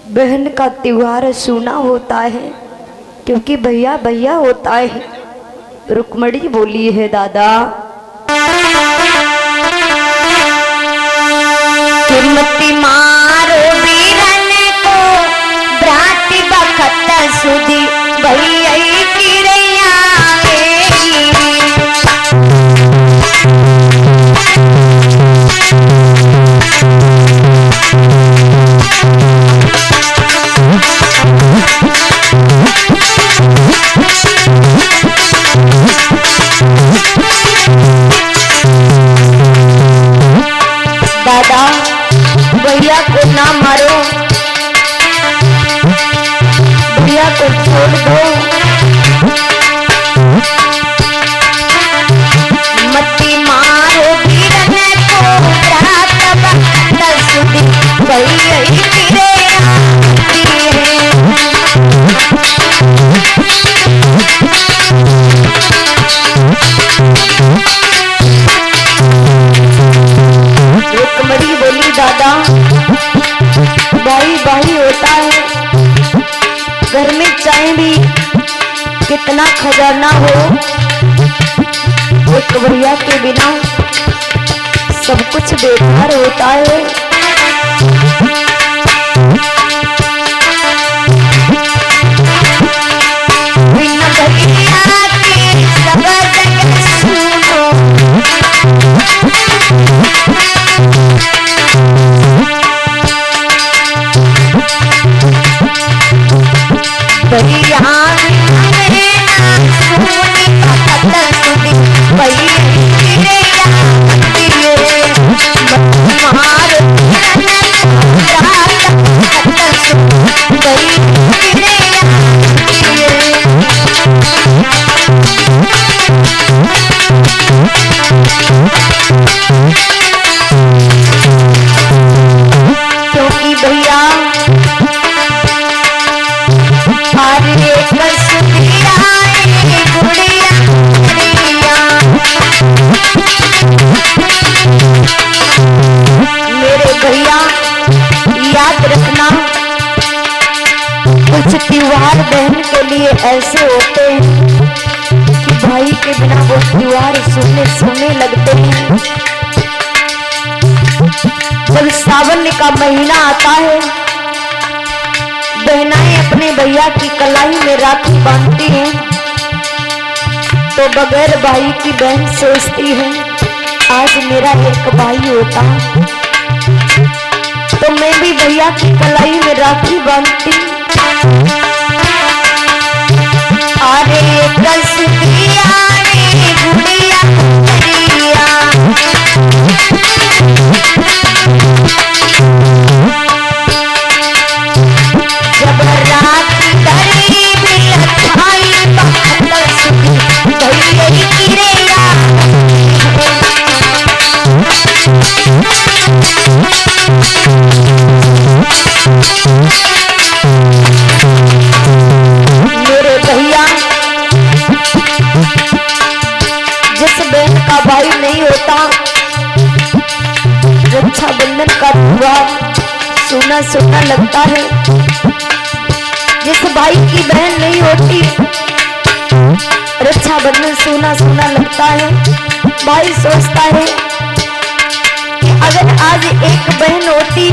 बहन का त्योहार सूना होता है क्योंकि भैया भैया होता है। रुक्मणी बोली है दादा कीमती मारो वीरन को भ्राति बखत सुधी भैया की रैया दादा भैया को ना मारो, भैया को छोड़ दो। मती मारो वीरन को भ्रात बखत सुधी भैया की रैया रुक्मणी बोली दादा भाई भाई होता है। घर में चाहे भी कितना खजाना हो, एक भैया के बिना सब कुछ बेकार होता है। बिन भैया के सब जग सुनो भैया क्योंकि भैया मेरे भैया याद रखना, कुछ त्योहार बहन के लिए ऐसे होते हैं कि भाई के बिना वो त्योहार सुनने सुनने लगते हैं। जब सावन का महीना आता है, बहनाएं अपने भैया की कलाई में राखी बांधती हैं तो बगैर भाई की बहन सोचती है आज मेरा एक भाई होता तो मैं भी भैया की कलाई में राखी बांधती। अरे कसुतिया रे गुड़िया गुड़िया जब रात गरीब लखाई बखत सुधी भैया की रैया मेरे भैया जिस बहन का भाई नहीं होता, रक्षाबंधन का त्योहार सुना सुना लगता है। जिस भाई की बहन नहीं होती, रक्षाबंधन सुना सुना लगता है। भाई सोचता है कि अगर आज एक बहन होती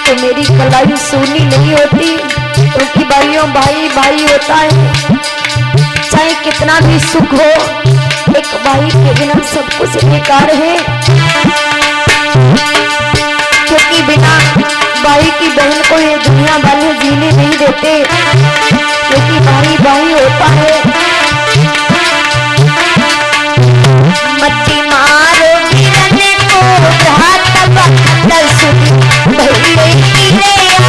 तो मेरी कलाई सूनी नहीं होती, क्योंकि भाइयों भाई भाई होता है। चाहे कितना भी सुख हो, एक भाई के बिना सब कुछ बेकार है, क्योंकि बिना भाई की बहन को ये दुनिया वाले जीने नहीं देते, क्योंकि भाई भाई होता है। मती मारो वीरन को भ्रात बखत सुधी भैया की रैया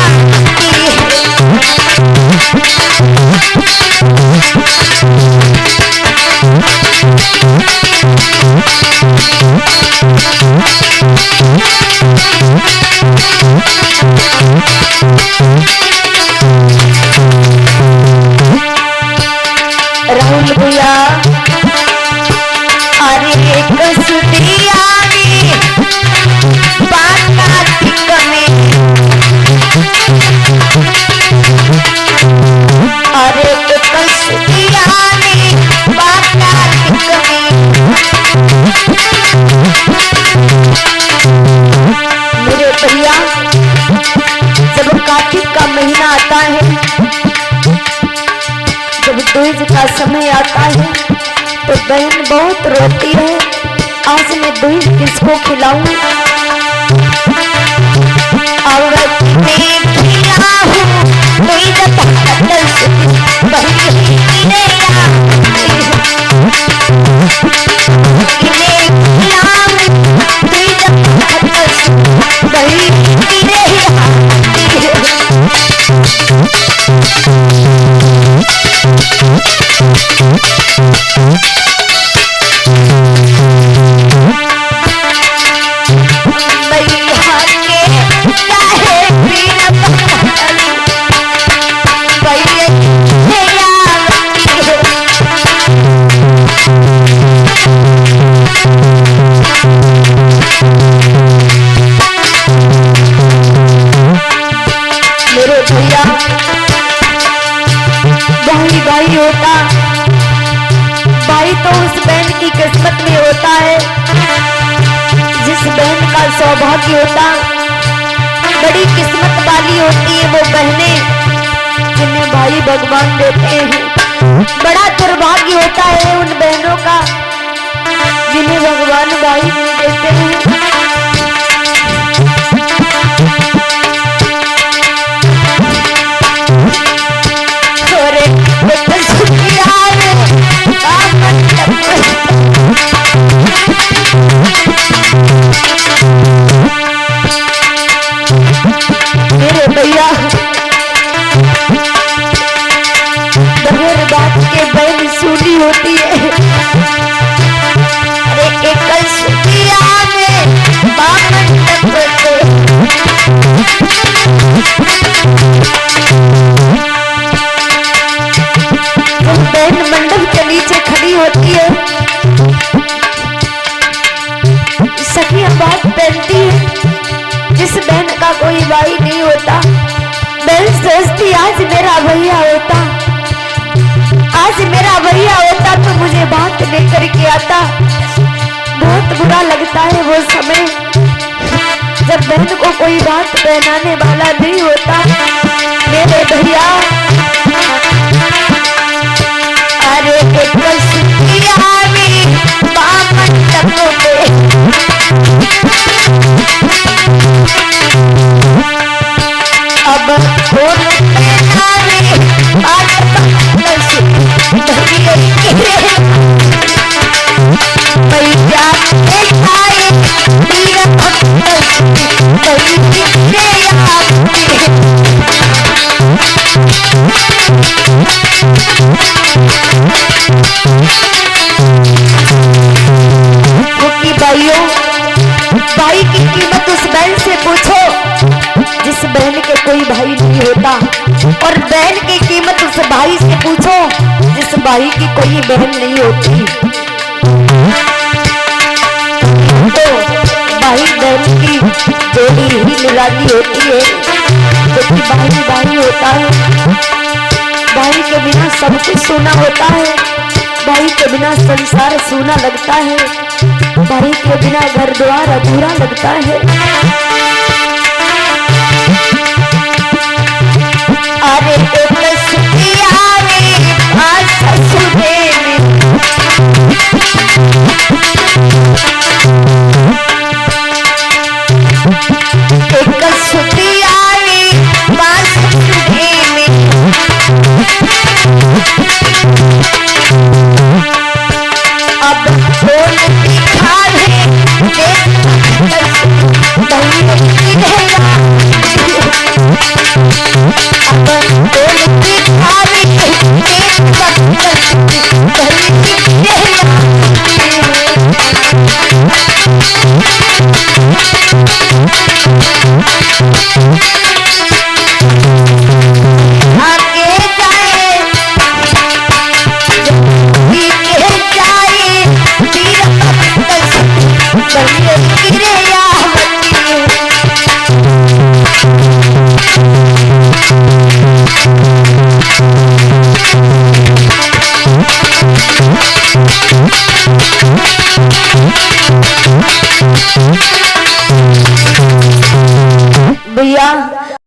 Thank you. का समय आता है तो बहन बहुत रोती है। आज मैं दूध किसको खिलाऊं? औरत में खिलाऊं दूध भाई होता, भाई तो उस बहन की किस्मत में होता है जिस बहन का सौभाग्य होता। बड़ी किस्मत वाली होती है वो बहनें जिन्हें भाई भगवान देते हैं। बड़ा दुर्भाग्य होता है उन बहनों का जिन्हें भगवान भाई नहीं देते हैं। मेरे भैया बगैर बात के बहन सूली होती है। अरे एकल सुखिया में बामन लगते बहन मंडप के नीचे खड़ी होती है। सखियां बात पहनती है। जिस बहन का कोई भाई नहीं होता, बहन सोचती आज मेरा भैया होता, आज मेरा भैया होता तो मुझे बात लेकर के आता। बहुत बुरा लगता है वो समय जब बहन को कोई बात पहनाने वाला नहीं होता। मेरे भैया अरे अब भाइयों, भाई की कीमत उस बहन से पूछो जिस बहन के कोई भाई नहीं होता, और बहन की कीमत उस भाई से पूछो जिस भाई की कोई बहन नहीं होती। तो भाई बहन की जोड़ी ही निराली होती है, क्योंकि भाई भाई होता है। भाई के बिना सब कुछ सूना होता है, भाई के बिना संसार सूना लगता है, भाई के बिना घर द्वार अधूरा लगता है। अरे Thank you.